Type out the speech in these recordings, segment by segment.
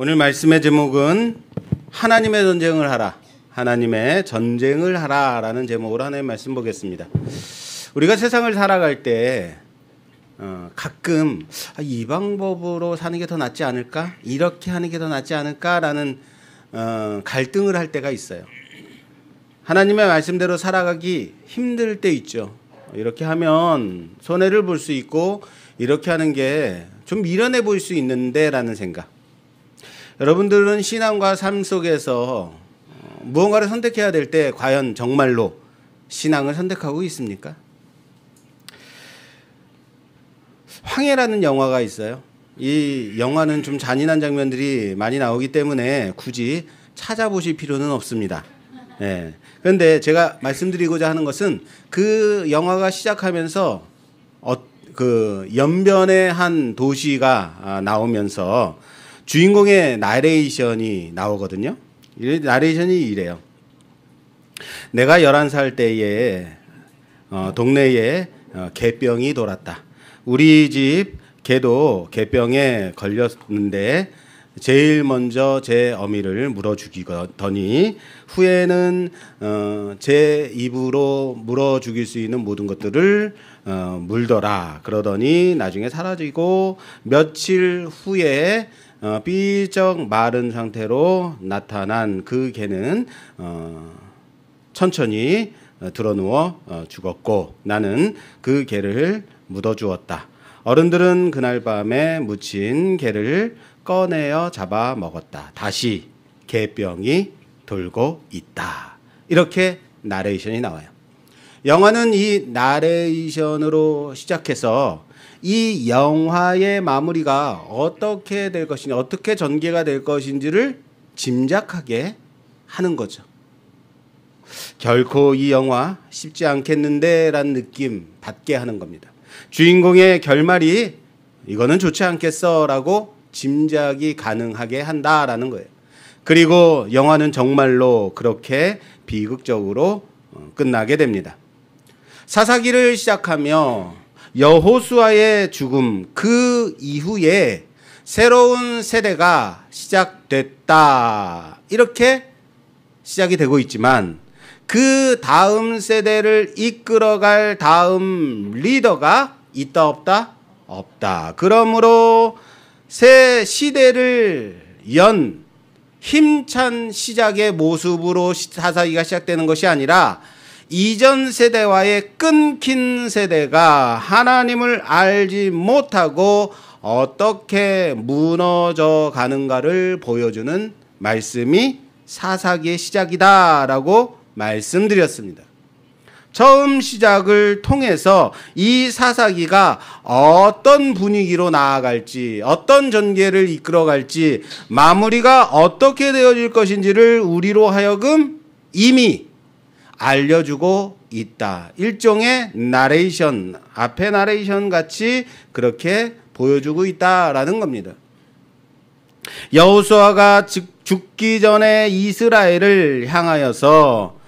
오늘 말씀의 제목은 하나님의 전쟁을 하라, 하나님의 전쟁을 하라 라는 제목으로 하나님 말씀 보겠습니다. 우리가 세상을 살아갈 때 가끔 이 방법으로 사는 게 더 낫지 않을까? 이렇게 하는 게 더 낫지 않을까? 라는 갈등을 할 때가 있어요. 하나님의 말씀대로 살아가기 힘들 때 있죠. 이렇게 하면 손해를 볼 수 있고 이렇게 하는 게 좀 미련해 보일 수 있는데 라는 생각. 여러분들은 신앙과 삶 속에서 무언가를 선택해야 될 때 과연 정말로 신앙을 선택하고 있습니까? 황해라는 영화가 있어요. 이 영화는 좀 잔인한 장면들이 많이 나오기 때문에 굳이 찾아보실 필요는 없습니다. 그런데 제가 말씀드리고자 하는 것은 그 영화가 시작하면서 그 연변의 한 도시가 나오면서 주인공의 나레이션이 나오거든요. 나레이션이 이래요. 내가 11살 때에 동네에 개병이 돌았다. 우리 집 개도 개병에 걸렸는데 제일 먼저 제 어미를 물어 죽이더니 후에는 제 입으로 물어 죽일 수 있는 모든 것들을 물더라. 그러더니 나중에 사라지고 며칠 후에 삐쩍 마른 상태로 나타난 그 개는 천천히 드러누워 죽었고 나는 그 개를 묻어주었다. 어른들은 그날 밤에 묻힌 개를 꺼내어 잡아 먹었다. 다시 개병이 돌고 있다. 이렇게 나레이션이 나와요. 영화는 이 나레이션으로 시작해서 이 영화의 마무리가 어떻게 될 것인지, 어떻게 전개가 될 것인지를 짐작하게 하는 거죠. 결코 이 영화 쉽지 않겠는데 라는 느낌 받게 하는 겁니다. 주인공의 결말이 이거는 좋지 않겠어 라고 짐작이 가능하게 한다라는 거예요. 그리고 영화는 정말로 그렇게 비극적으로 끝나게 됩니다. 사사기를 시작하며 여호수아의 죽음, 그 이후에 새로운 세대가 시작됐다. 이렇게 시작이 되고 있지만 그 다음 세대를 이끌어갈 다음 리더가 있다 없다? 없다. 그러므로 새 시대를 연 힘찬 시작의 모습으로 사사기가 시작되는 것이 아니라 이전 세대와의 끊긴 세대가 하나님을 알지 못하고 어떻게 무너져 가는가를 보여주는 말씀이 사사기의 시작이다라고 말씀드렸습니다. 처음 시작을 통해서 이 사사기가 어떤 분위기로 나아갈지, 어떤 전개를 이끌어갈지, 마무리가 어떻게 되어질 것인지를 우리로 하여금 이미 알려주고 있다. 일종의 나레이션, 앞에 나레이션 같이 그렇게 보여주고 있다라는 겁니다. 여호수아가 죽기 전에 이스라엘을 향하여서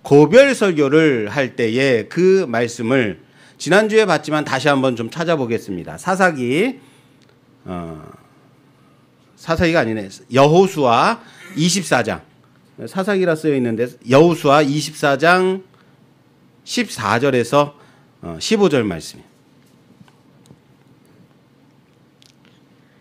고별 설교를 할 때에 그 말씀을 지난주에 봤지만 다시 한번 좀 찾아보겠습니다. 사사기가 아니네. 여호수아 24장. 사사기라 쓰여 있는데 여호수아 24장 14절에서 15절 말씀이에요.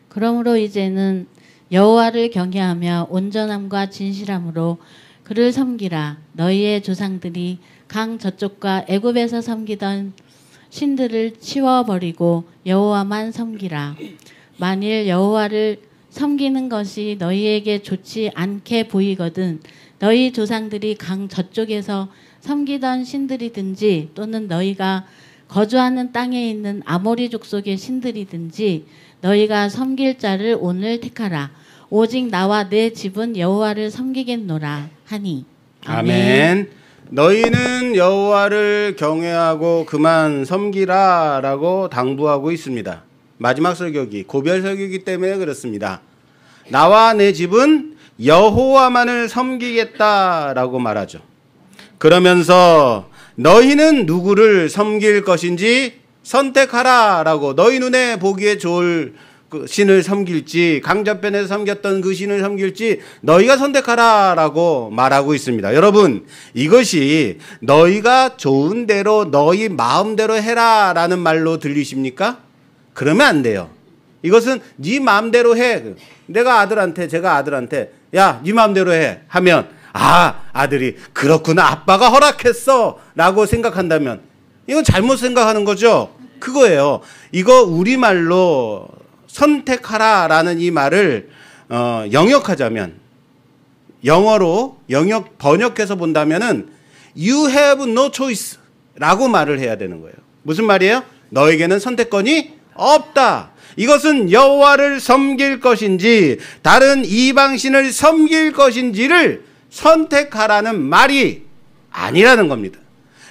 그러므로 이제는 여호와를 경외하며 온전함과 진실함으로 그를 섬기라. 너희의 조상들이 강 저쪽과 애굽에서 섬기던 신들을 치워버리고 여호와만 섬기라. 만일 여호와를 섬기는 것이 너희에게 좋지 않게 보이거든 너희 조상들이 강 저쪽에서 섬기던 신들이든지 또는 너희가 거주하는 땅에 있는 아모리 족속의 신들이든지 너희가 섬길 자를 오늘 택하라. 오직 나와 내 집은 여호와를 섬기겠노라 하니. 아멘. 너희는 여호와를 경외하고 그만 섬기라 라고 당부하고 있습니다. 마지막 설교기, 고별 설교기 때문에 그렇습니다. 나와 내 집은 여호와만을 섬기겠다라고 말하죠. 그러면서 너희는 누구를 섬길 것인지 선택하라 라고, 너희 눈에 보기에 좋을 그 신을 섬길지 강전편에서 섬겼던 그 신을 섬길지 너희가 선택하라라고 말하고 있습니다. 여러분, 이것이 너희가 좋은 대로 너희 마음대로 해라라는 말로 들리십니까? 그러면 안 돼요. 이것은 네 마음대로 해. 제가 아들한테 야, 네 마음대로 해 하면 아들이 그렇구나, 아빠가 허락했어 라고 생각한다면 이건 잘못 생각하는 거죠. 그거예요. 이거 우리말로 선택하라라는 이 말을 영역하자면, 영어로 번역해서 본다면은 You have no choice 라고 말을 해야 되는 거예요. 무슨 말이에요? 너에게는 선택권이 없다. 이것은 여호와를 섬길 것인지 다른 이방신을 섬길 것인지를 선택하라는 말이 아니라는 겁니다.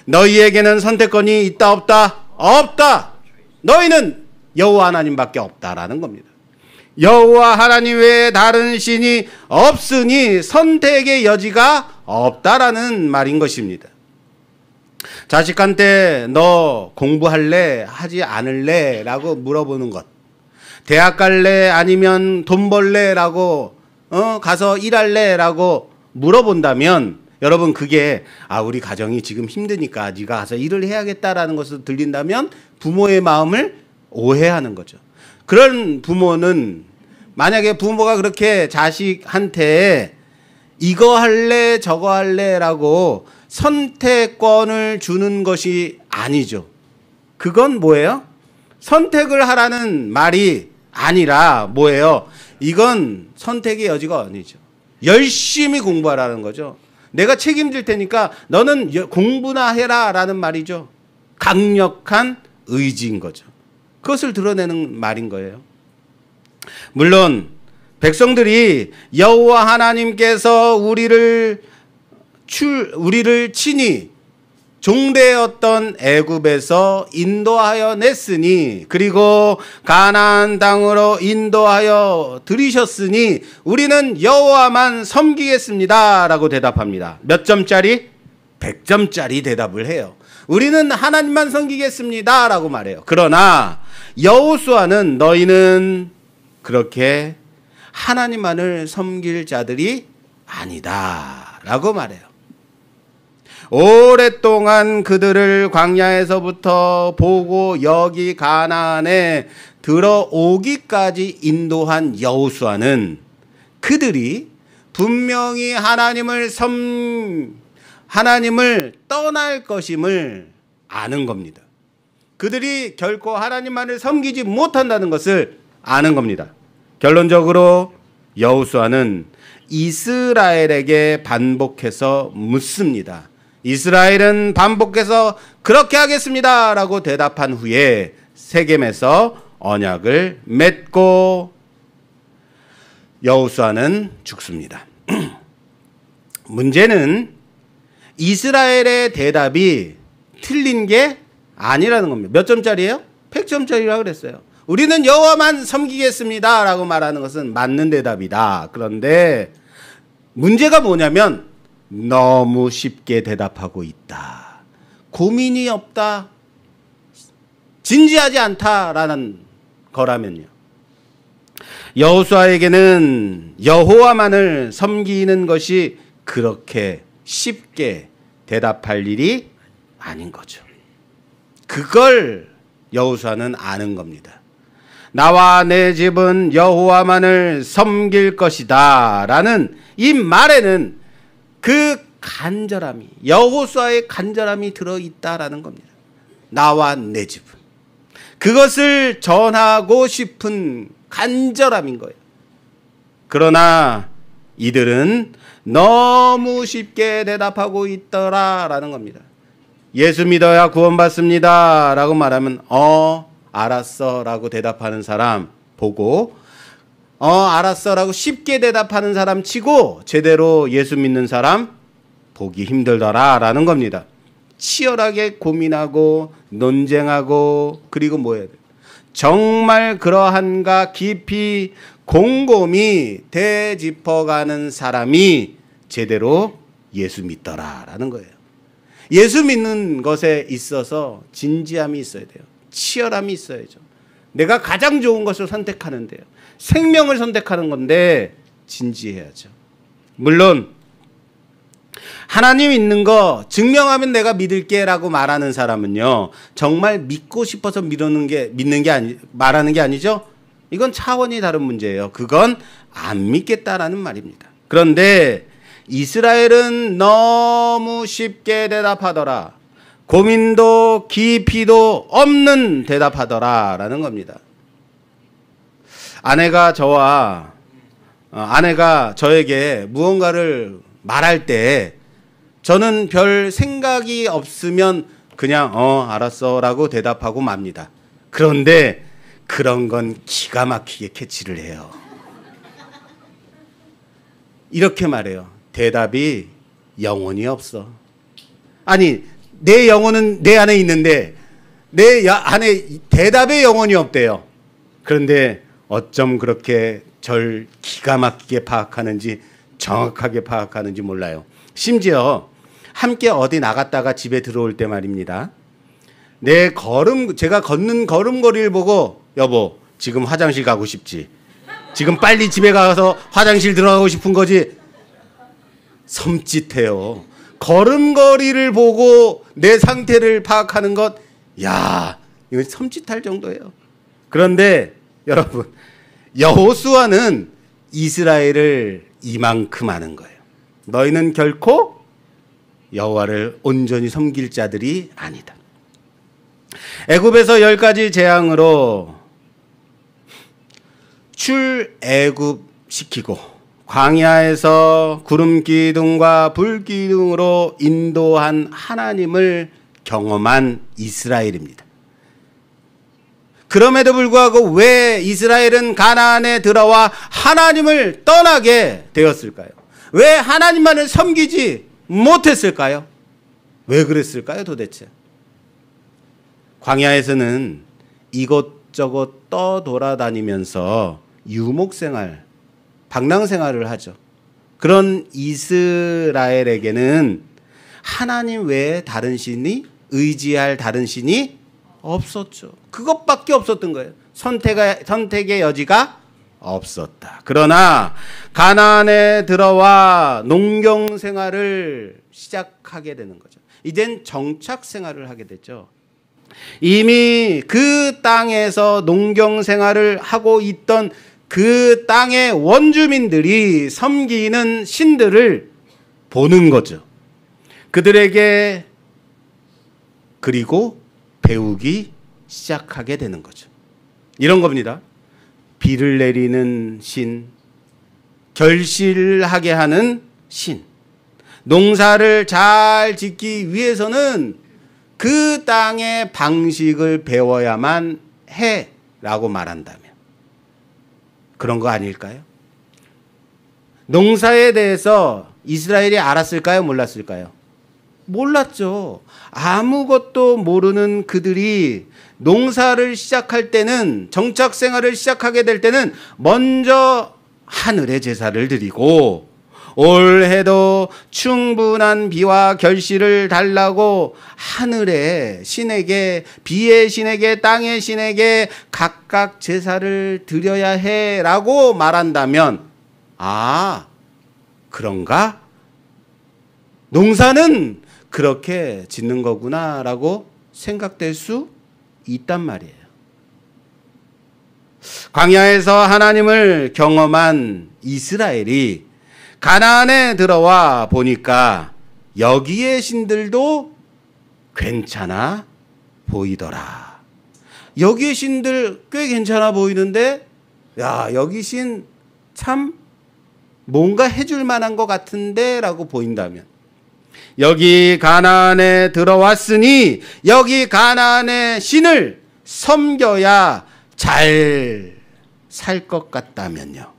너희에게는 선택권이 있다 없다? 없다. 너희는 여호와 하나님밖에 없다라는 겁니다. 여호와 하나님 외에 다른 신이 없으니 선택의 여지가 없다라는 말인 것입니다. 자식한테 너 공부할래? 하지 않을래? 라고 물어보는 것. 대학 갈래? 아니면 돈 벌래? 라고 가서 일할래? 라고 물어본다면 여러분, 그게 우리 가정이 지금 힘드니까 네가 가서 일을 해야겠다라는 것으로 들린다면 부모의 마음을 오해하는 거죠. 그런 부모는, 만약에 부모가 그렇게 자식한테 이거 할래 저거 할래라고 선택권을 주는 것이 아니죠. 그건 뭐예요? 선택을 하라는 말이 아니라 뭐예요? 이건 선택의 여지가 아니죠. 열심히 공부하라는 거죠. 내가 책임질 테니까 너는 공부나 해라 라는 말이죠. 강력한 의지인 거죠. 그것을 드러내는 말인 거예요. 물론 백성들이 여호와 하나님께서 우리를 친히 종되었던 애굽에서 인도하여 냈으니, 그리고 가나안 땅으로 인도하여 들이셨으니 우리는 여호와만 섬기겠습니다 라고 대답합니다. 몇 점짜리? 100점짜리 대답을 해요. 우리는 하나님만 섬기겠습니다 라고 말해요. 그러나 여호수아는 너희는 그렇게 하나님만을 섬길 자들이 아니다 라고 말해요. 오랫동안 그들을 광야에서부터 보고 여기 가나안에 들어오기까지 인도한 여호수아는 그들이 분명히 하나님을 떠날 것임을 아는 겁니다. 그들이 결코 하나님만을 섬기지 못한다는 것을 아는 겁니다. 결론적으로 여호수아는 이스라엘에게 반복해서 묻습니다. 이스라엘은 반복해서 그렇게 하겠습니다 라고 대답한 후에 세겜에서 언약을 맺고 여호수아는 죽습니다. 문제는 이스라엘의 대답이 틀린 게 아니라는 겁니다. 몇 점짜리예요? 100점짜리라고 그랬어요. 우리는 여호와만 섬기겠습니다 라고 말하는 것은 맞는 대답이다. 그런데 문제가 뭐냐면 너무 쉽게 대답하고 있다. 고민이 없다. 진지하지 않다라는 거라면요. 여호수아에게는 여호와만을 섬기는 것이 그렇게 쉽게 대답할 일이 아닌 거죠. 그걸 여호수아는 아는 겁니다. 나와 내 집은 여호와만을 섬길 것이다 라는 이 말에는 그 간절함이, 여호수아의 간절함이 들어있다라는 겁니다. 나와 내 집은. 그것을 전하고 싶은 간절함인 거예요. 그러나 이들은 너무 쉽게 대답하고 있더라라는 겁니다. 예수 믿어야 구원받습니다 라고 말하면 알았어 라고 대답하는 사람 보고 알았어 라고 쉽게 대답하는 사람 치고 제대로 예수 믿는 사람 보기 힘들더라 라는 겁니다. 치열하게 고민하고 논쟁하고 그리고 뭐 해야 돼? 정말 그러한가 깊이 곰곰이 되짚어가는 사람이 제대로 예수 믿더라 라는 거예요. 예수 믿는 것에 있어서 진지함이 있어야 돼요. 치열함이 있어야죠. 내가 가장 좋은 것을 선택하는데요. 생명을 선택하는 건데 진지해야죠. 물론 하나님 있는 거 증명하면 내가 믿을게라고 말하는 사람은요, 정말 믿고 싶어서 말하는 게 아니죠. 이건 차원이 다른 문제예요. 그건 안 믿겠다라는 말입니다. 그런데 이스라엘은 너무 쉽게 대답하더라. 고민도 깊이도 없는 대답하더라라는 겁니다. 아내가 저에게 무언가를 말할 때 저는 별 생각이 없으면 그냥 알았어라고 대답하고 맙니다. 그런데 그런 건 기가 막히게 캐치를 해요. 이렇게 말해요. 대답이 영혼이 없어. 아니, 내 영혼은 내 안에 있는데 내 안에 대답의 영혼이 없대요. 그런데 어쩜 그렇게 절 기가 막히게 파악하는지, 정확하게 파악하는지 몰라요. 심지어 함께 어디 나갔다가 집에 들어올 때 말입니다. 제가 걷는 걸음걸이를 보고, 여보, 지금 화장실 가고 싶지? 지금 빨리 집에 가서 화장실 들어가고 싶은 거지? 섬찟해요. 걸음걸이를 보고 내 상태를 파악하는 것, 이거 섬찟할 정도예요. 그런데 여러분, 여호수아는 이스라엘을 이만큼 아는 거예요. 너희는 결코 여호와를 온전히 섬길 자들이 아니다. 애굽에서 10가지 재앙으로 출애굽시키고 광야에서 구름 기둥과 불 기둥으로 인도한 하나님을 경험한 이스라엘입니다. 그럼에도 불구하고 왜 이스라엘은 가나안에 들어와 하나님을 떠나게 되었을까요? 왜 하나님만을 섬기지 못했을까요? 왜 그랬을까요, 도대체? 광야에서는 이것저것 떠돌아다니면서 유목생활, 방랑생활을 하죠. 그런 이스라엘에게는 하나님 외에 다른 신이, 의지할 다른 신이 없었죠. 그것밖에 없었던 거예요. 선택의 여지가 없었다. 그러나 가나안에 들어와 농경 생활을 시작하게 되는 거죠. 이젠 정착 생활을 하게 됐죠. 이미 그 땅에서 농경 생활을 하고 있던 그 땅의 원주민들이 섬기는 신들을 보는 거죠. 그들에게 그리고 배우기 시작하게 되는 거죠. 이런 겁니다. 비를 내리는 신, 결실하게 하는 신, 농사를 잘 짓기 위해서는 그 땅의 방식을 배워야만 해라고 말한다면 그런 거 아닐까요? 농사에 대해서 이스라엘이 알았을까요? 몰랐을까요? 몰랐죠. 아무것도 모르는 그들이 농사를 시작할 때는, 정착 생활을 시작하게 될 때는 먼저 하늘에 제사를 드리고 올해도 충분한 비와 결실을 달라고 하늘의 신에게, 비의 신에게, 땅의 신에게 각각 제사를 드려야 해라고 말한다면, 그런가? 농사는 그렇게 짓는 거구나라고 생각될 수 있단 말이에요. 광야에서 하나님을 경험한 이스라엘이 가나안에 들어와 보니까 여기의 신들도 괜찮아 보이더라. 여기의 신들 꽤 괜찮아 보이는데, 여기 신 참 뭔가 해줄 만한 것 같은데 라고 보인다면, 여기 가나안에 들어왔으니 여기 가나안의 신을 섬겨야 잘 살 것 같다면요.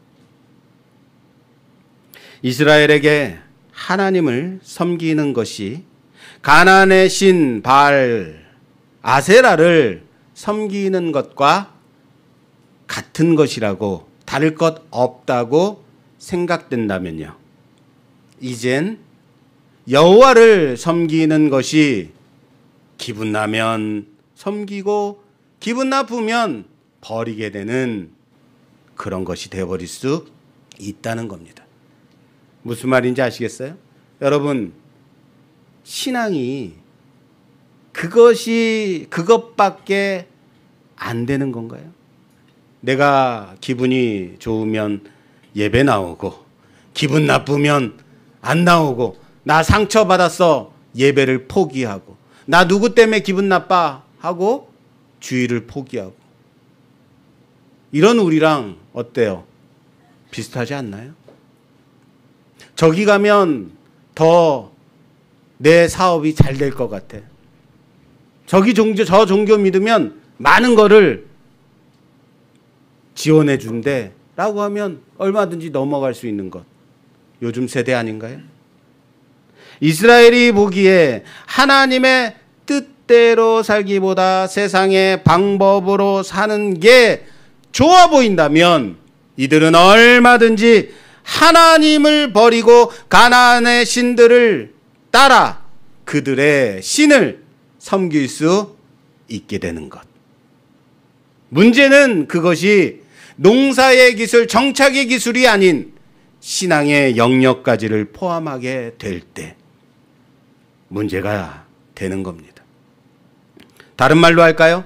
이스라엘에게 하나님을 섬기는 것이 가나안의 신 바알 아세라를 섬기는 것과 같은 것이라고, 다를 것 없다고 생각된다면요. 이젠 여호와를 섬기는 것이 기분 나면 섬기고 기분 나쁘면 버리게 되는 그런 것이 되어버릴 수 있다는 겁니다. 무슨 말인지 아시겠어요? 여러분, 신앙이 그것밖에 안 되는 건가요? 내가 기분이 좋으면 예배 나오고, 기분 나쁘면 안 나오고, 나 상처받았어 예배를 포기하고, 나 누구 때문에 기분 나빠 하고 주의를 포기하고, 이런 우리랑 어때요? 비슷하지 않나요? 저기 가면 더 내 사업이 잘 될 것 같아. 저 종교 믿으면 많은 거를 지원해 준대 라고 하면 얼마든지 넘어갈 수 있는 것. 요즘 세대 아닌가요? 이스라엘이 보기에 하나님의 뜻대로 살기보다 세상의 방법으로 사는 게 좋아 보인다면 이들은 얼마든지 하나님을 버리고 가나안의 신들을 따라 그들의 신을 섬길 수 있게 되는 것. 문제는 그것이 농사의 기술, 정착의 기술이 아닌 신앙의 영역까지를 포함하게 될 때 문제가 되는 겁니다. 다른 말로 할까요?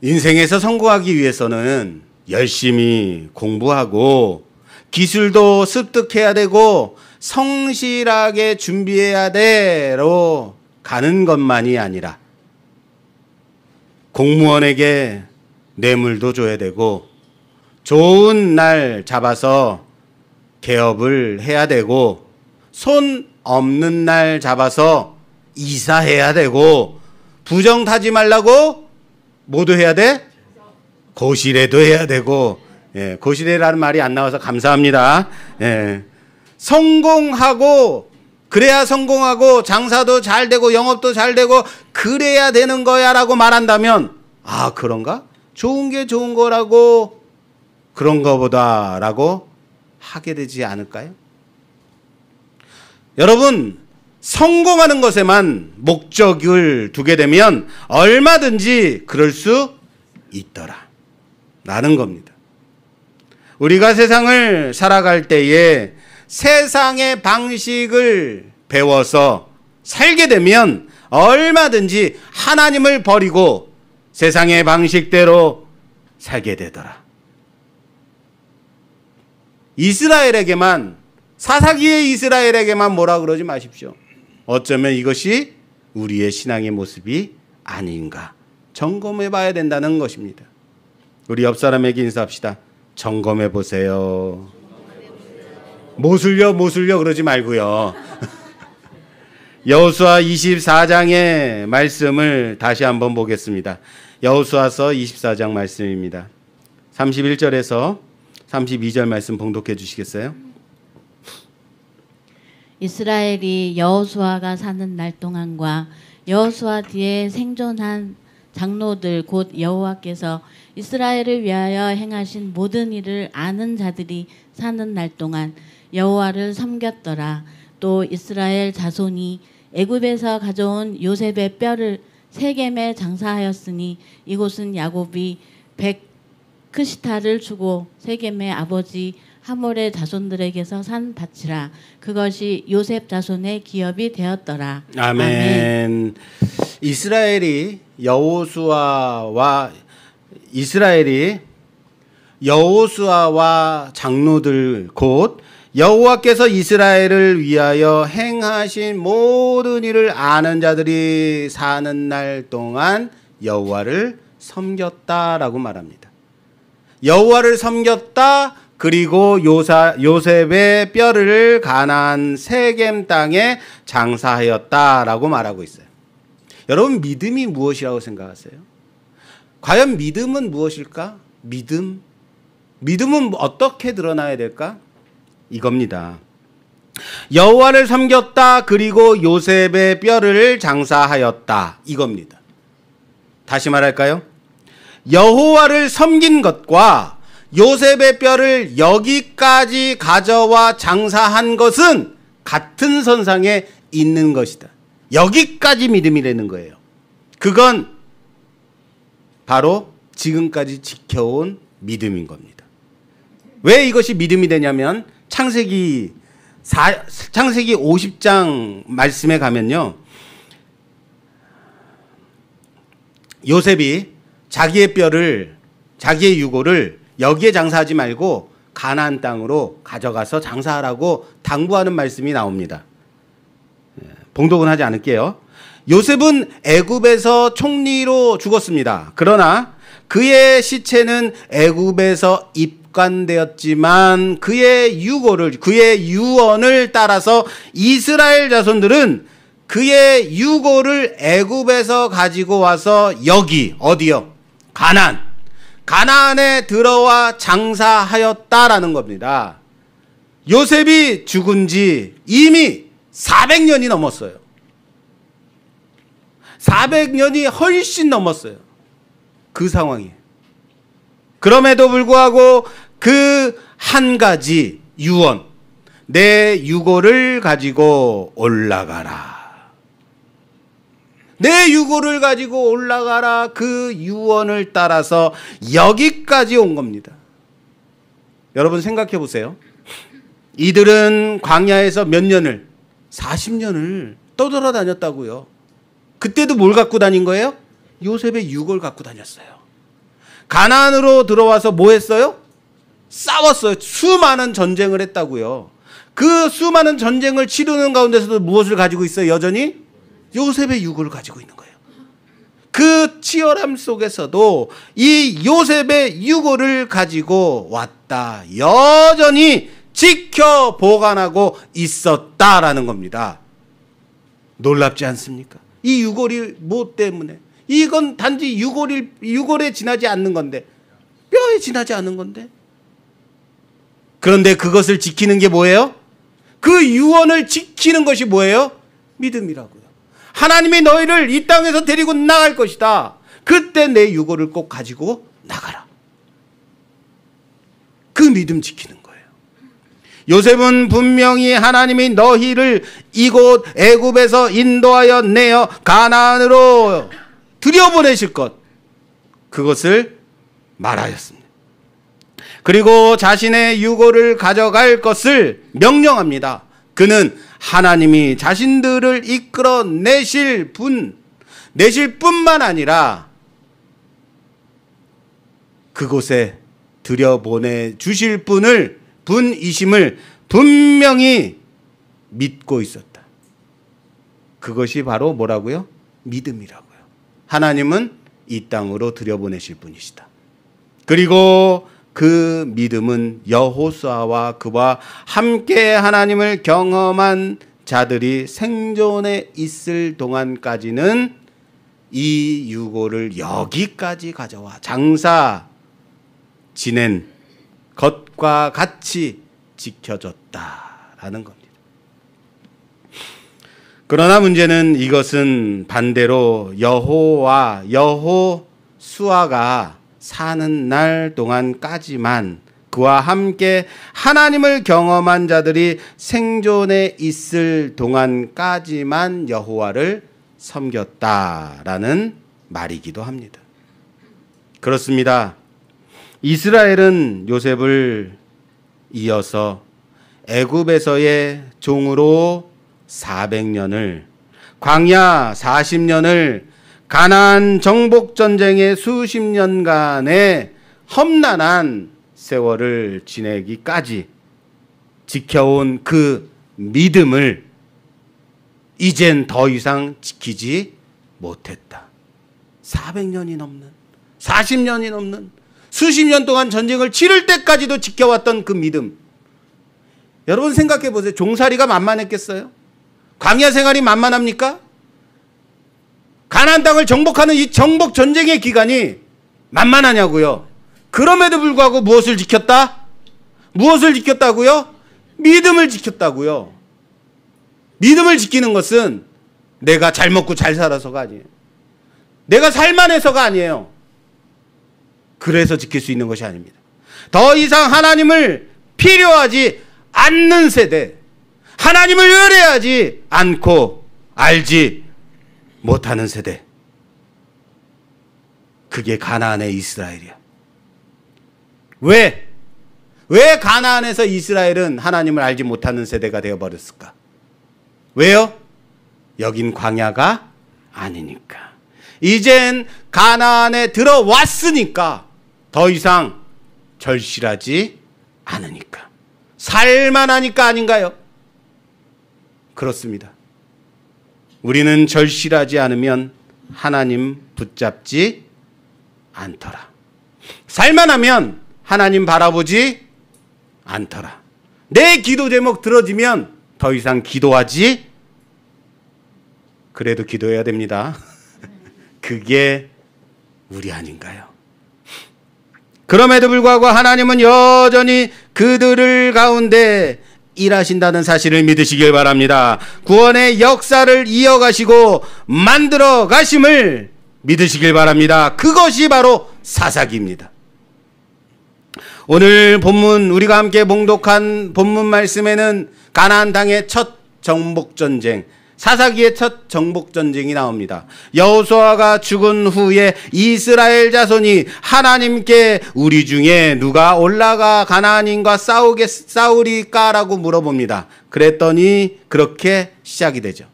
인생에서 성공하기 위해서는 열심히 공부하고 기술도 습득해야 되고 성실하게 준비해야 돼로 가는 것만이 아니라 공무원에게 뇌물도 줘야 되고 좋은 날 잡아서 개업을 해야 되고 손 없는 날 잡아서 이사해야 되고 부정 타지 말라고 뭐도 해야 돼? 고시래도 해야 되고, 예, 고시래라는 말이 안 나와서 감사합니다. 예. 성공하고 그래야 성공하고 장사도 잘 되고 영업도 잘 되고 그래야 되는 거야 라고 말한다면 아 그런가? 좋은 게 좋은 거라고 그런 거보다 라고 하게 되지 않을까요? 여러분, 성공하는 것에만 목적을 두게 되면 얼마든지 그럴 수 있더라 라는 겁니다. 우리가 세상을 살아갈 때에 세상의 방식을 배워서 살게 되면 얼마든지 하나님을 버리고 세상의 방식대로 살게 되더라. 이스라엘에게만, 사사기의 이스라엘에게만 뭐라 그러지 마십시오. 어쩌면 이것이 우리의 신앙의 모습이 아닌가 점검해 봐야 된다는 것입니다. 우리 옆 사람에게 인사합시다. 점검해 보세요. 모술려 그러지 말고요. 여호수아 24장의 말씀을 다시 한번 보겠습니다. 여호수아서 24장 말씀입니다. 31절에서 32절 말씀 봉독해 주시겠어요? 이스라엘이 여호수아가 사는 날 동안과 여호수아 뒤에 생존한 장로들 곧 여호와께서 이스라엘을 위하여 행하신 모든 일을 아는 자들이 사는 날 동안 여호와를 섬겼더라. 또 이스라엘 자손이 애굽에서 가져온 요셉의 뼈를 세겜에 장사하였으니 이곳은 야곱이 백크시타를 주고 세겜의 아버지 하몰의 자손들에게서 산 밭이라. 그것이 요셉 자손의 기업이 되었더라. 아멘. 이스라엘이 여호수아와 장로들 곧 여호와께서 이스라엘을 위하여 행하신 모든 일을 아는 자들이 사는 날 동안 여호와를 섬겼다라고 말합니다. 여호와를 섬겼다. 그리고 요셉의 뼈를 가나안 세겜 땅에 장사하였다라고 말하고 있어요. 여러분, 믿음이 무엇이라고 생각하세요? 과연 믿음은 무엇일까? 믿음은 어떻게 드러나야 될까? 이겁니다. 여호와를 섬겼다. 그리고 요셉의 뼈를 장사하였다. 이겁니다. 다시 말할까요? 여호와를 섬긴 것과 요셉의 뼈를 여기까지 가져와 장사한 것은 같은 선상에 있는 것이다. 여기까지 믿음이라는 거예요. 그건 바로 지금까지 지켜온 믿음인 겁니다. 왜 이것이 믿음이 되냐면 창세기 50장 말씀에 가면요. 요셉이 자기의 유고를 여기에 장사하지 말고 가나안 땅으로 가져가서 장사하라고 당부하는 말씀이 나옵니다. 봉독은 하지 않을게요. 요셉은 애굽에서 총리로 죽었습니다. 그러나 그의 시체는 애굽에서 입관되었지만 그의 유언을 따라서 이스라엘 자손들은 그의 유고를 애굽에서 가지고 와서 여기 어디요? 가나안에 들어와 장사하였다라는 겁니다. 요셉이 죽은 지 이미 400년이 넘었어요. 400년이 훨씬 넘었어요. 그 상황이에요. 그럼에도 불구하고 그 한 가지 유언, 내 유고를 가지고 올라가라. 내 유고를 가지고 올라가라. 그 유언을 따라서 여기까지 온 겁니다. 여러분 생각해 보세요. 이들은 광야에서 몇 년을? 40년을 떠돌아다녔다고요. 그때도 뭘 갖고 다닌 거예요? 요셉의 유골 갖고 다녔어요. 가나안으로 들어와서 뭐 했어요? 싸웠어요. 수많은 전쟁을 했다고요. 그 수많은 전쟁을 치르는 가운데서도 무엇을 가지고 있어요? 여전히 요셉의 유골을 가지고 있는 거예요. 그 치열함 속에서도 이 요셉의 유골을 가지고 왔다. 여전히 지켜 보관하고 있었다라는 겁니다. 놀랍지 않습니까? 이 유골이 뭐 때문에? 이건 단지 유골에 지나지 않는 건데, 뼈에 지나지 않은 건데. 그런데 그것을 지키는 게 뭐예요? 그 유언을 지키는 것이 뭐예요? 믿음이라고요. 하나님이 너희를 이 땅에서 데리고 나갈 것이다. 그때 내 유골을 꼭 가지고 나가라. 그 믿음 지키는 거예요. 요셉은 분명히 하나님이 너희를 이곳 애굽에서 인도하여 내어 가나안으로 들여보내실 것, 그것을 말하였습니다. 그리고 자신의 유고를 가져갈 것을 명령합니다. 그는 하나님이 자신들을 이끌어 내실 뿐만 아니라 그곳에 들여보내 주실 분이심을 분명히 믿고 있었다. 그것이 바로 뭐라고요? 믿음이라고요. 하나님은 이 땅으로 들여보내실 분이시다. 그리고 그 믿음은 여호수아와 그와 함께 하나님을 경험한 자들이 생존에 있을 동안까지는 이 유고를 여기까지 가져와 장사 지낸 것과 같이 지켜졌다라는 겁니다. 그러나 문제는 이것은 반대로 여호수아가 사는 날 동안까지만, 그와 함께 하나님을 경험한 자들이 생존에 있을 동안까지만 여호와를 섬겼다라는 말이기도 합니다. 그렇습니다. 이스라엘은 요셉을 이어서 애굽에서의 종으로 400년을, 광야 40년을, 가나안 정복 전쟁의 수십 년간의 험난한 세월을 지내기까지 지켜온 그 믿음을 이젠 더 이상 지키지 못했다. 400년이 넘는, 40년이 넘는, 수십 년 동안 전쟁을 치를 때까지도 지켜왔던 그 믿음. 여러분 생각해 보세요. 종살이가 만만했겠어요? 광야 생활이 만만합니까? 가나안 땅을 정복하는 이 정복 전쟁의 기간이 만만하냐고요. 그럼에도 불구하고 무엇을 지켰다? 무엇을 지켰다고요? 믿음을 지켰다고요. 믿음을 지키는 것은 내가 잘 먹고 잘 살아서가 아니에요. 내가 살만해서가 아니에요. 그래서 지킬 수 있는 것이 아닙니다. 더 이상 하나님을 필요하지 않는 세대, 하나님을 의뢰하지 않고 알지 못하는 세대, 그게 가나안의 이스라엘이야. 왜? 왜 가나안에서 이스라엘은 하나님을 알지 못하는 세대가 되어버렸을까? 왜요? 여긴 광야가 아니니까. 이젠 가나안에 들어왔으니까 더 이상 절실하지 않으니까. 살만하니까 아닌가요? 그렇습니다. 우리는 절실하지 않으면 하나님 붙잡지 않더라. 살만하면 하나님 바라보지 않더라. 내 기도 제목 들어지면 더 이상 기도하지, 그래도 기도해야 됩니다. 그게 우리 아닌가요? 그럼에도 불구하고 하나님은 여전히 그들을 가운데 일하신다는 사실을 믿으시길 바랍니다. 구원의 역사를 이어가시고 만들어 가심을 믿으시길 바랍니다. 그것이 바로 사사기입니다. 오늘 본문, 우리가 함께 봉독한 본문 말씀에는 가나안 땅의 첫 정복전쟁, 사사기의 첫 정복전쟁이 나옵니다. 여호수아가 죽은 후에 이스라엘 자손이 하나님께 우리 중에 누가 올라가 가나안인과 싸우리까라고 물어봅니다. 그랬더니 그렇게 시작이 되죠.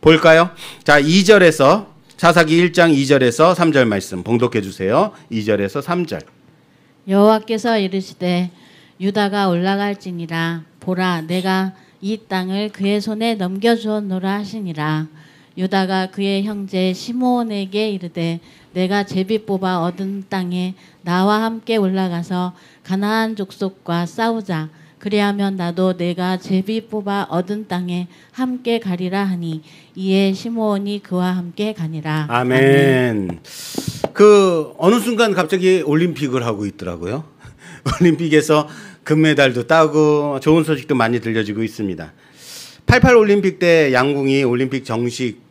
볼까요? 자, 2절에서, 사사기 1장 2절에서 3절 말씀 봉독해 주세요. 2절에서 3절. 여호와께서 이르시되 유다가 올라갈지니라. 보라, 내가 이 땅을 그의 손에 넘겨주었노라 하시니라. 유다가 그의 형제 시므온에게 이르되 내가 제비 뽑아 얻은 땅에 나와 함께 올라가서 가나안 족속과 싸우자. 그리하면 나도 내가 제비 뽑아 얻은 땅에 함께 가리라 하니 이에 시므온이 그와 함께 가니라. 아멘. 그 어느 순간 갑자기 올림픽을 하고 있더라고요. 올림픽에서 금메달도 따고 좋은 소식도 많이 들려지고 있습니다. 88 올림픽 때 양궁이 올림픽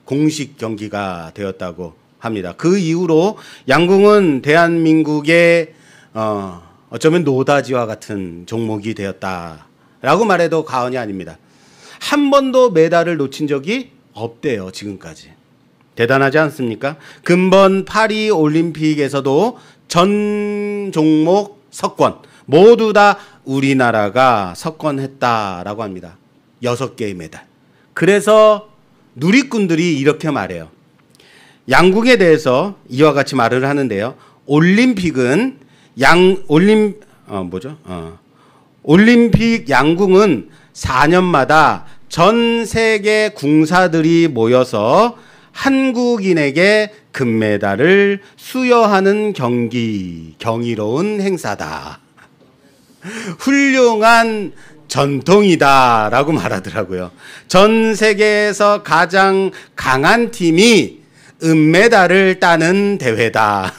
공식 경기가 되었다고 합니다. 그 이후로 양궁은 대한민국의 어쩌면 노다지와 같은 종목이 되었다라고 말해도 과언이 아닙니다. 한 번도 메달을 놓친 적이 없대요, 지금까지. 대단하지 않습니까? 근본 파리 올림픽에서도 전 종목 석권 모두 다 우리나라가 석권했다라고 합니다. 6개의 메달. 그래서 누리꾼들이 이렇게 말해요. 양궁에 대해서 이와 같이 말을 하는데요. 올림픽은 올림픽 양궁은 4년마다 전 세계 궁사들이 모여서 한국인에게 금메달을 수여하는 경이로운 행사다. 훌륭한 전통이다라고 말하더라고요. 전 세계에서 가장 강한 팀이 은메달을 따는 대회다.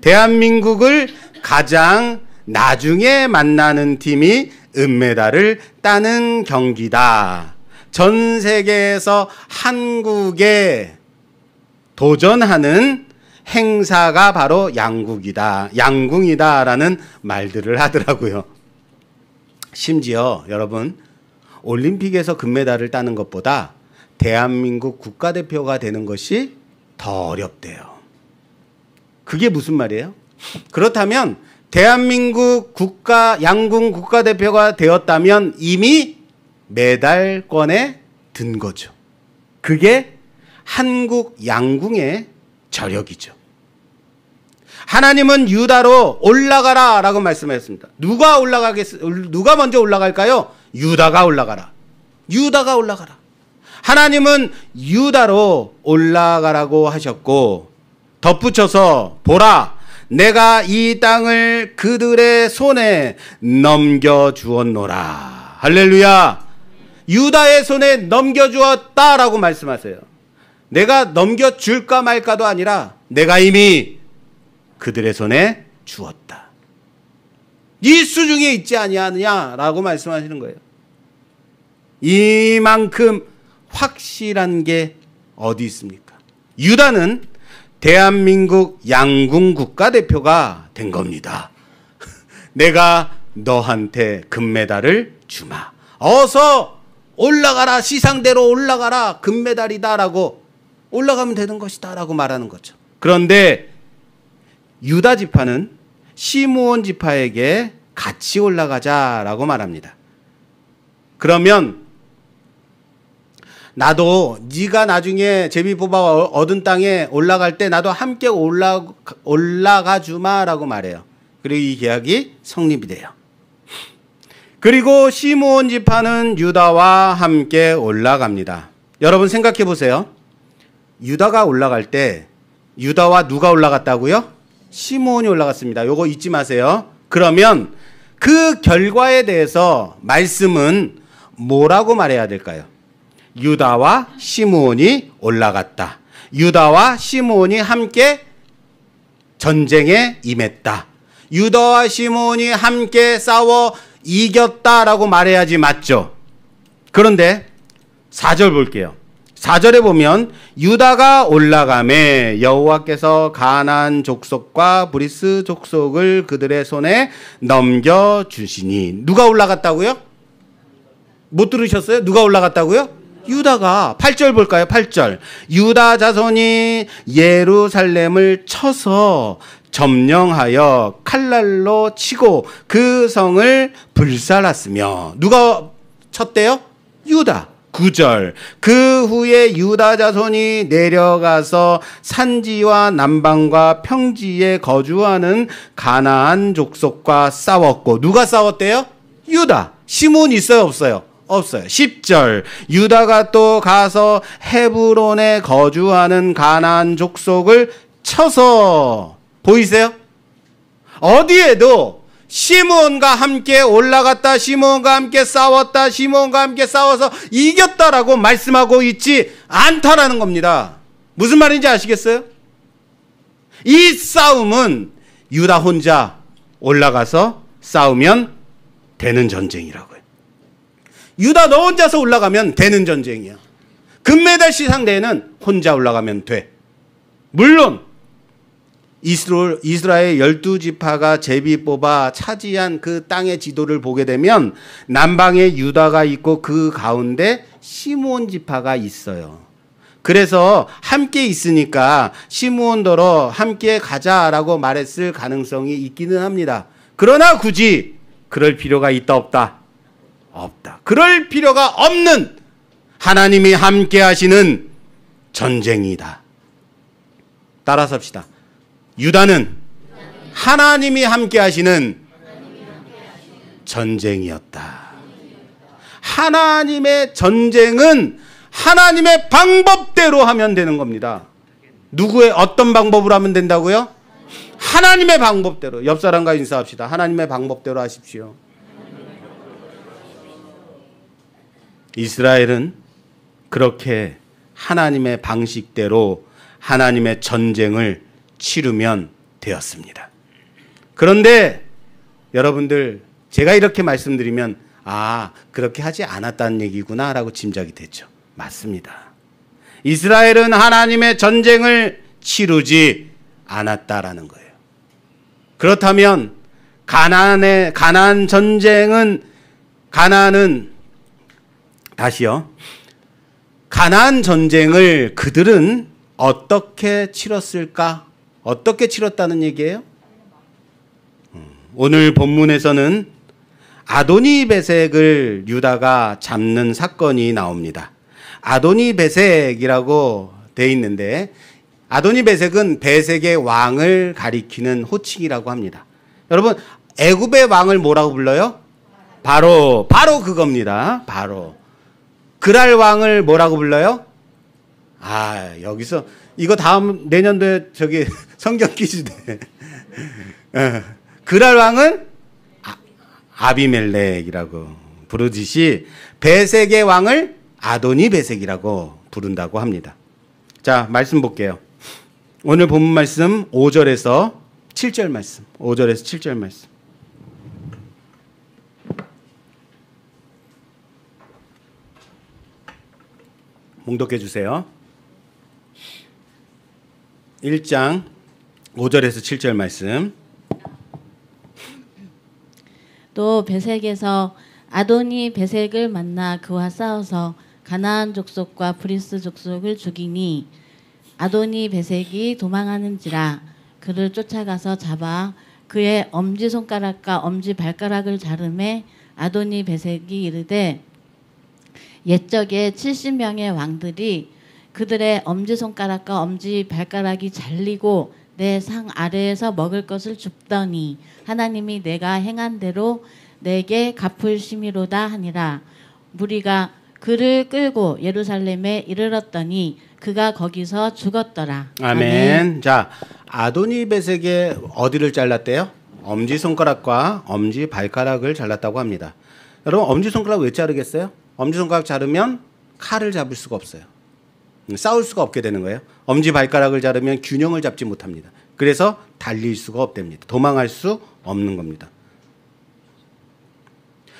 대한민국을 가장 나중에 만나는 팀이 은메달을 따는 경기다. 전 세계에서 한국에 도전하는 행사가 바로 양궁이다라는 말들을 하더라고요. 심지어 여러분, 올림픽에서 금메달을 따는 것보다 대한민국 국가대표가 되는 것이 더 어렵대요. 그게 무슨 말이에요? 그렇다면 대한민국 양궁 국가대표가 되었다면 이미 메달권에 든 거죠. 그게 한국 양궁의 저력이죠. 하나님은 유다로 올라가라 라고 말씀하셨습니다. 누가 먼저 올라갈까요? 유다가 올라가라. 유다가 올라가라. 하나님은 유다로 올라가라고 하셨고, 덧붙여서 보라, 내가 이 땅을 그들의 손에 넘겨주었노라. 할렐루야. 유다의 손에 넘겨주었다라고 말씀하세요. 내가 넘겨줄까 말까도 아니라 내가 이미 그들의 손에 주었다. 이 수중에 있지 아니하느냐라고 말씀하시는 거예요. 이만큼 확실한 게 어디 있습니까? 유다는 대한민국 양궁 국가대표가 된 겁니다. 내가 너한테 금메달을 주마. 어서 올라가라. 시상대로 올라가라. 금메달이다라고 올라가면 되는 것이다라고 말하는 거죠. 그런데 유다 지파는 시므온 지파에게 같이 올라가자라고 말합니다. 그러면 나도 네가 나중에 제비 뽑아 얻은 땅에 올라갈 때 나도 함께 올라가 주마라고 말해요. 그리고 이 계약이 성립이 돼요. 그리고 시므온 지파는 유다와 함께 올라갑니다. 여러분 생각해 보세요. 유다가 올라갈 때 유다와 누가 올라갔다고요? 시므온이 올라갔습니다. 요거 잊지 마세요. 그러면 그 결과에 대해서 말씀은 뭐라고 말해야 될까요? 유다와 시므온이 올라갔다. 유다와 시므온이 함께 전쟁에 임했다. 유다와 시므온이 함께 싸워 이겼다라고 말해야지 맞죠? 그런데 4절 볼게요. 4절에 보면 유다가 올라가매 여호와께서 가나안 족속과 브리스 족속을 그들의 손에 넘겨주시니. 누가 올라갔다고요? 못 들으셨어요? 누가 올라갔다고요? 유다가. 8절 볼까요? 8절. 유다 자손이 예루살렘을 쳐서 점령하여 칼날로 치고 그 성을 불살랐으며. 누가 쳤대요? 유다. 9절. 그 후에 유다 자손이 내려가서 산지와 남방과 평지에 거주하는 가나안 족속과 싸웠고. 누가 싸웠대요? 유다. 시므온 있어요, 없어요? 없어요. 10절. 유다가 또 가서 헤브론에 거주하는 가나안 족속을 쳐서. 보이세요? 어디에도 시므온과 함께 올라갔다, 시므온과 함께 싸웠다, 시므온과 함께 싸워서 이겼다라고 말씀하고 있지 않다라는 겁니다. 무슨 말인지 아시겠어요? 이 싸움은 유다 혼자 올라가서 싸우면 되는 전쟁이라고요. 유다 너 혼자서 올라가면 되는 전쟁이야. 금메달 시상대회는 혼자 올라가면 돼. 물론 이스라엘 12지파가 제비 뽑아 차지한 그 땅의 지도를 보게 되면 남방에 유다가 있고 그 가운데 시므온 지파가 있어요. 그래서 함께 있으니까 시므온더러 함께 가자라고 말했을 가능성이 있기는 합니다. 그러나 굳이 그럴 필요가 있다 없다? 없다. 그럴 필요가 없는 하나님이 함께 하시는 전쟁이다. 따라서 합시다. 유다는 하나님이 함께 하시는 전쟁이었다. 하나님의 전쟁은 하나님의 방법대로 하면 되는 겁니다. 누구의 어떤 방법으로 하면 된다고요? 하나님의 방법대로. 옆 사람과 인사합시다. 하나님의 방법대로 하십시오. 이스라엘은 그렇게 하나님의 방식대로 하나님의 전쟁을 치르면 되었습니다. 그런데 여러분들 제가 이렇게 말씀드리면 그렇게 하지 않았다는 얘기구나 라고 짐작이 됐죠. 맞습니다. 이스라엘은 하나님의 전쟁을 치르지 않았다라는 거예요. 그렇다면 가나안 전쟁은 가나안 전쟁을 그들은 어떻게 치렀을까? 어떻게 치렀다는 얘기예요? 오늘 본문에서는 아도니 베색을 유다가 잡는 사건이 나옵니다. 아도니 베색이라고 돼 있는데 아도니 베색은 베색의 왕을 가리키는 호칭이라고 합니다. 여러분 애굽의 왕을 뭐라고 불러요? 바로 그겁니다. 바로. 그랄 왕을 뭐라고 불러요? 여기서 이거 다음 내년도에 저기 성경 퀴즈 돼. 그랄 왕은 아비멜렉이라고 부르듯이 베색의 왕을 아도니 베색이라고 부른다고 합니다. 자, 말씀 볼게요. 오늘 본문 말씀 5절에서 7절 말씀. 5절에서 7절 말씀. 봉독해 주세요. 1장 5절에서 7절 말씀. 또 베색에서 아도니 베색을 만나 그와 싸워서 가나안 족속과 브리스 족속을 죽이니 아도니 베색이 도망하는지라 그를 쫓아가서 잡아 그의 엄지손가락과 엄지발가락을 자르매 아도니 베섹이 이르되 옛적에 70명의 왕들이 그들의 엄지손가락과 엄지발가락이 잘리고 내 상 아래에서 먹을 것을 줍더니 하나님이 내가 행한 대로 내게 갚으심이로다 하니라. 무리가 그를 끌고 예루살렘에 이르렀더니 그가 거기서 죽었더라. 아멘. 자, 아도니 베섹의 어디를 잘랐대요? 엄지손가락과 엄지발가락을 잘랐다고 합니다. 여러분, 엄지손가락 왜 자르겠어요? 엄지손가락 자르면 칼을 잡을 수가 없어요. 싸울 수가 없게 되는 거예요. 엄지발가락을 자르면 균형을 잡지 못합니다. 그래서 달릴 수가 없답니다. 도망할 수 없는 겁니다.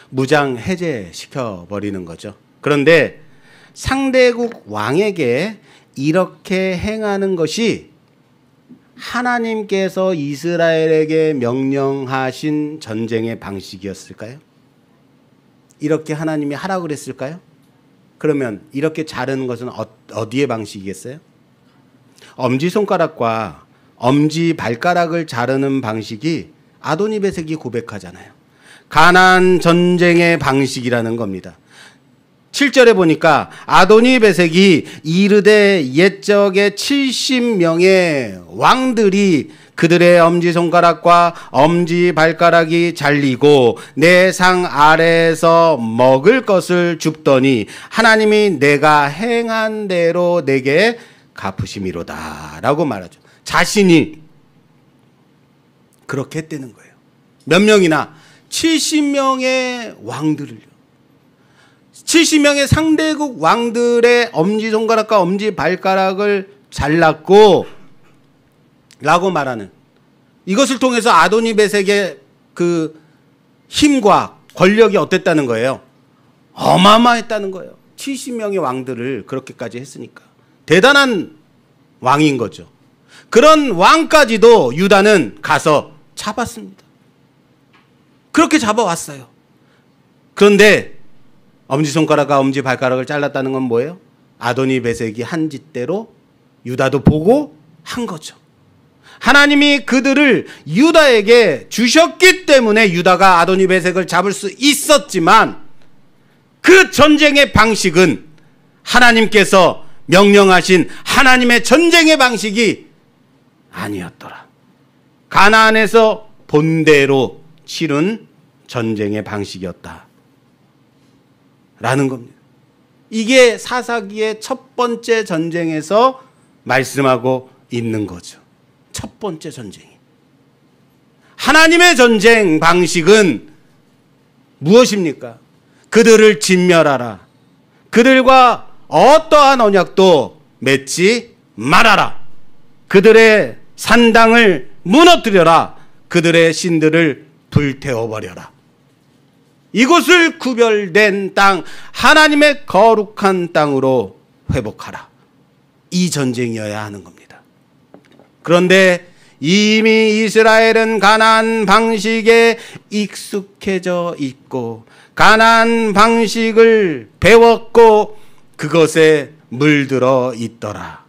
무장 해제시켜 버리는 거죠. 그런데 상대국 왕에게 이렇게 행하는 것이 하나님께서 이스라엘에게 명령하신 전쟁의 방식이었을까요? 이렇게 하나님이 하라고 그랬을까요? 그러면 이렇게 자르는 것은 어디의 방식이겠어요? 엄지손가락과 엄지발가락을 자르는 방식이 아도니베섹이 고백하잖아요. 가나안 전쟁의 방식이라는 겁니다. 7절에 보니까 아도니베섹이 이르되 옛적에 70명의 왕들이 그들의 엄지손가락과 엄지발가락이 잘리고 내 상 아래에서 먹을 것을 줍더니 하나님이 내가 행한 대로 내게 갚으심이로다 라고 말하죠. 자신이 그렇게 했다는 거예요. 몇 명이나? 70명의 왕들을요. 70명의 상대국 왕들의 엄지손가락과 엄지발가락을 잘랐고 라고 말하는, 이것을 통해서 아도니베섹의 그 힘과 권력이 어땠다는 거예요? 어마어마했다는 거예요. 70명의 왕들을 그렇게까지 했으니까 대단한 왕인 거죠. 그런 왕까지도 유다는 가서 잡았습니다. 그렇게 잡아왔어요. 그런데 엄지손가락과 엄지발가락을 잘랐다는 건 뭐예요? 아도니베섹이 한 짓대로 유다도 보고 한 거죠. 하나님이 그들을 유다에게 주셨기 때문에 유다가 아도니베섹을 잡을 수 있었지만 그 전쟁의 방식은 하나님께서 명령하신 하나님의 전쟁의 방식이 아니었더라. 가나안에서 본대로 치른 전쟁의 방식이었다 라는 겁니다. 이게 사사기의 첫 번째 전쟁에서 말씀하고 있는 거죠. 첫 번째 전쟁이. 하나님의 전쟁 방식은 무엇입니까? 그들을 진멸하라. 그들과 어떠한 언약도 맺지 말아라. 그들의 산당을 무너뜨려라. 그들의 신들을 불태워버려라. 이곳을 구별된 땅, 하나님의 거룩한 땅으로 회복하라. 이 전쟁이어야 하는 겁니다. 그런데 이미 이스라엘은 가나안 방식에 익숙해져 있고 가나안 방식을 배웠고 그것에 물들어 있더라.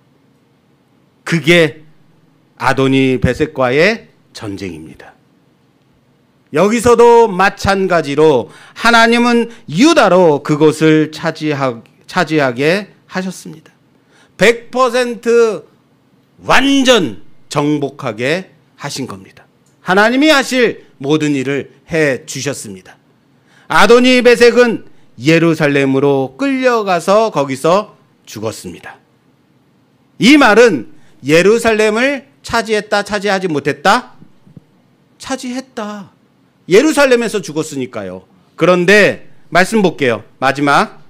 그게 아도니베섹과의 전쟁입니다. 여기서도 마찬가지로 하나님은 유다로 그곳을 차지하게 하셨습니다. 100% 완전 정복하게 하신 겁니다. 하나님이 하실 모든 일을 해 주셨습니다. 아도니베섹은 예루살렘으로 끌려가서 거기서 죽었습니다. 이 말은 예루살렘을 차지했다, 차지하지 못했다? 차지했다. 예루살렘에서 죽었으니까요. 그런데 말씀 볼게요. 마지막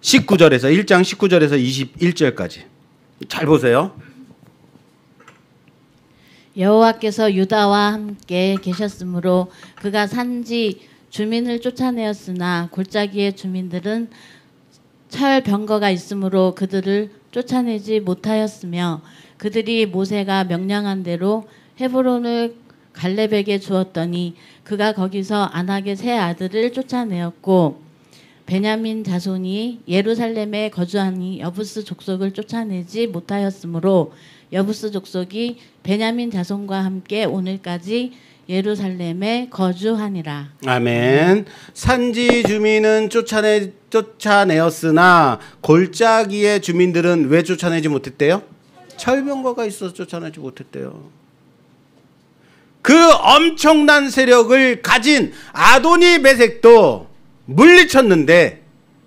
19절에서 1장 19절에서 21절까지 잘 보세요. 여호와께서 유다와 함께 계셨으므로 그가 산지 주민을 쫓아내었으나 골짜기의 주민들은 철병거가 있으므로 그들을 쫓아내지 못하였으며 그들이 모세가 명령한 대로 헤브론을 갈렙에게 주었더니 그가 거기서 안악의 세 아들을 쫓아내었고 베냐민 자손이 예루살렘에 거주하니 여부스 족속을 쫓아내지 못하였으므로 여부스 족속이 베냐민 자손과 함께 오늘까지 예루살렘에 거주하니라. 아멘. 산지 주민은 쫓아내었으나 골짜기의 주민들은 왜 쫓아내지 못했대요? 철병거가 있어서 쫓아내지 못했대요. 그 엄청난 세력을 가진 아도니 베섹도 물리쳤는데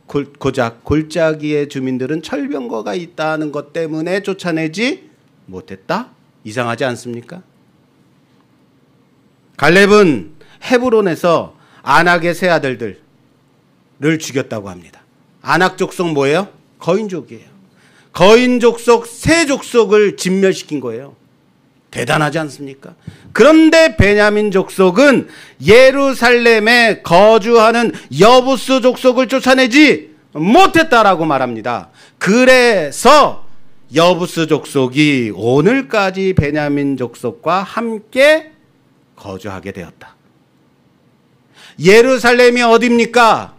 고작 골짜기의 주민들은 철병거가 있다는 것 때문에 쫓아내지 못했다? 이상하지 않습니까? 갈렙은 헤브론에서 아낙의 세 아들들을 죽였다고 합니다. 아낙 족속 뭐예요? 거인족이에요. 거인족 속 세 족속을 진멸시킨 거예요. 대단하지 않습니까? 그런데 베냐민 족속은 예루살렘에 거주하는 여부스 족속을 쫓아내지 못했다라고 말합니다. 그래서 여부스 족속이 오늘까지 베냐민 족속과 함께 거주하게 되었다. 예루살렘이 어디입니까?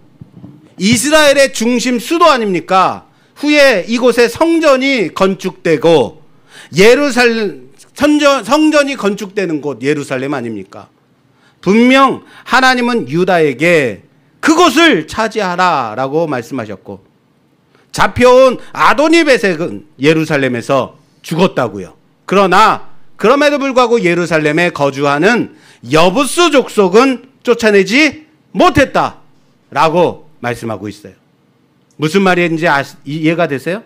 이스라엘의 중심 수도 아닙니까? 후에 이곳에 성전이 건축되고 성전이 건축되는 곳 예루살렘 아닙니까? 분명 하나님은 유다에게 그곳을 차지하라라고 말씀하셨고 잡혀온 아도니베섹은 예루살렘에서 죽었다고요. 그러나 그럼에도 불구하고 예루살렘에 거주하는 여부스 족속은 쫓아내지 못했다라고 말씀하고 있어요. 무슨 말인지 이해가 되세요?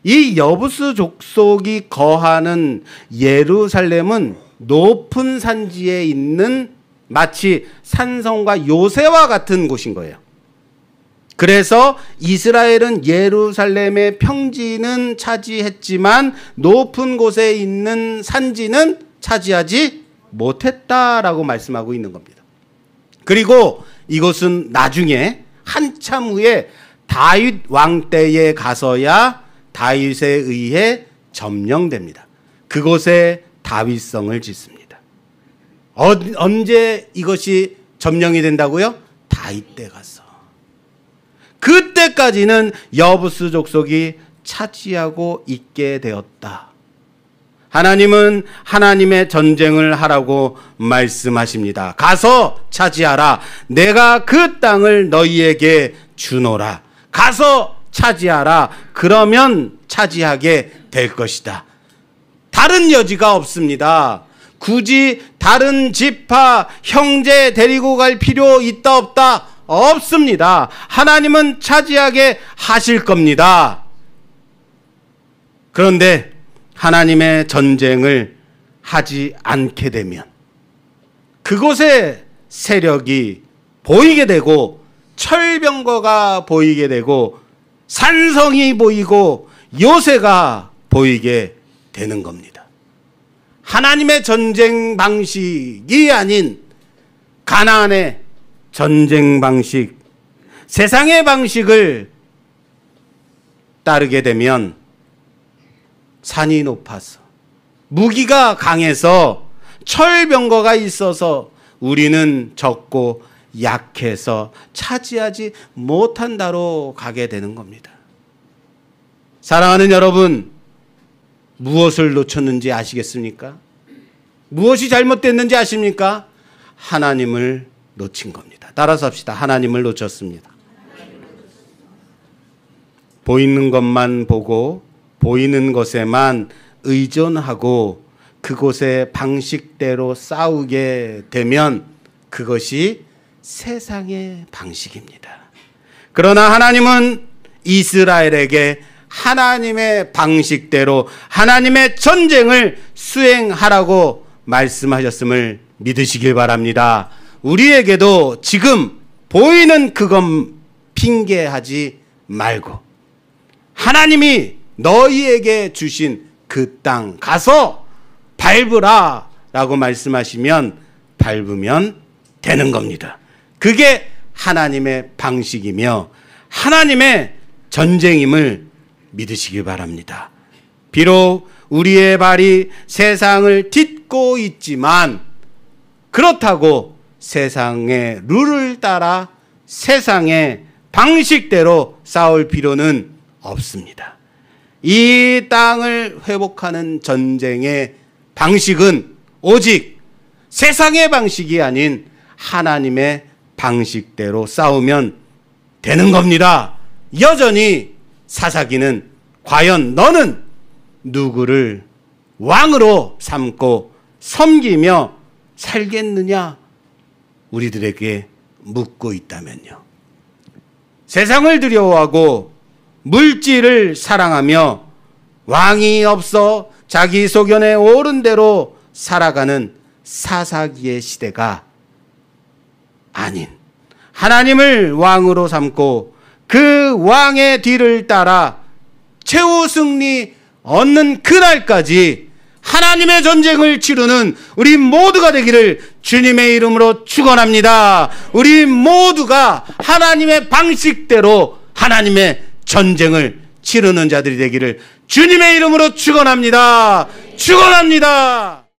이 여부스 족속이 거하는 예루살렘은 높은 산지에 있는 마치 산성과 요새와 같은 곳인 거예요. 그래서 이스라엘은 예루살렘의 평지는 차지했지만 높은 곳에 있는 산지는 차지하지 못했다라고 말씀하고 있는 겁니다. 그리고 이곳은 나중에 한참 후에 다윗 왕 때에 가서야 다윗에 의해 점령됩니다. 그곳에 다윗성을 짓습니다. 언제 이것이 점령이 된다고요? 다윗 때 가서. 그때까지는 여부스 족속이 차지하고 있게 되었다. 하나님은 하나님의 전쟁을 하라고 말씀하십니다. 가서 차지하라. 내가 그 땅을 너희에게 주노라. 가서 차지하라. 그러면 차지하게 될 것이다. 다른 여지가 없습니다. 굳이 다른 지파 형제 데리고 갈 필요 있다 없다? 없습니다. 하나님은 차지하게 하실 겁니다. 그런데 하나님의 전쟁을 하지 않게 되면 그곳에 세력이 보이게 되고 철병거가 보이게 되고 산성이 보이고 요새가 보이게 되는 겁니다. 하나님의 전쟁 방식이 아닌 가나안의 전쟁 방식, 세상의 방식을 따르게 되면 산이 높아서 무기가 강해서 철병거가 있어서 우리는 적고 약해서 차지하지 못한다로 가게 되는 겁니다. 사랑하는 여러분, 무엇을 놓쳤는지 아시겠습니까? 무엇이 잘못됐는지 아십니까? 하나님을 놓친 겁니다. 따라서 합시다. 하나님을 놓쳤습니다. 보이는 것만 보고 보이는 것에만 의존하고 그곳의 방식대로 싸우게 되면 그것이 세상의 방식입니다. 그러나 하나님은 이스라엘에게 하나님의 방식대로 하나님의 전쟁을 수행하라고 말씀하셨음을 믿으시길 바랍니다. 우리에게도 지금 보이는 그것 핑계하지 말고 하나님이 너희에게 주신 그 땅 가서 밟으라 라고 말씀하시면 밟으면 되는 겁니다. 그게 하나님의 방식이며 하나님의 전쟁임을 믿으시기 바랍니다. 비록 우리의 발이 세상을 딛고 있지만 그렇다고 세상의 룰을 따라 세상의 방식대로 싸울 필요는 없습니다. 이 땅을 회복하는 전쟁의 방식은 오직 세상의 방식이 아닌 하나님의 방식대로 싸우면 되는 겁니다. 여전히 사사기는 과연 너는 누구를 왕으로 삼고 섬기며 살겠느냐? 우리들에게 묻고 있다면요. 세상을 두려워하고 물질을 사랑하며 왕이 없어 자기 소견에 옳은 대로 살아가는 사사기의 시대가 아닌 하나님을 왕으로 삼고 그 왕의 뒤를 따라 최후 승리 얻는 그날까지 하나님의 전쟁을 치르는 우리 모두가 되기를 주님의 이름으로 축원합니다. 우리 모두가 하나님의 방식대로 하나님의 전쟁을 치르는 자들이 되기를 주님의 이름으로 축원합니다. 축원합니다.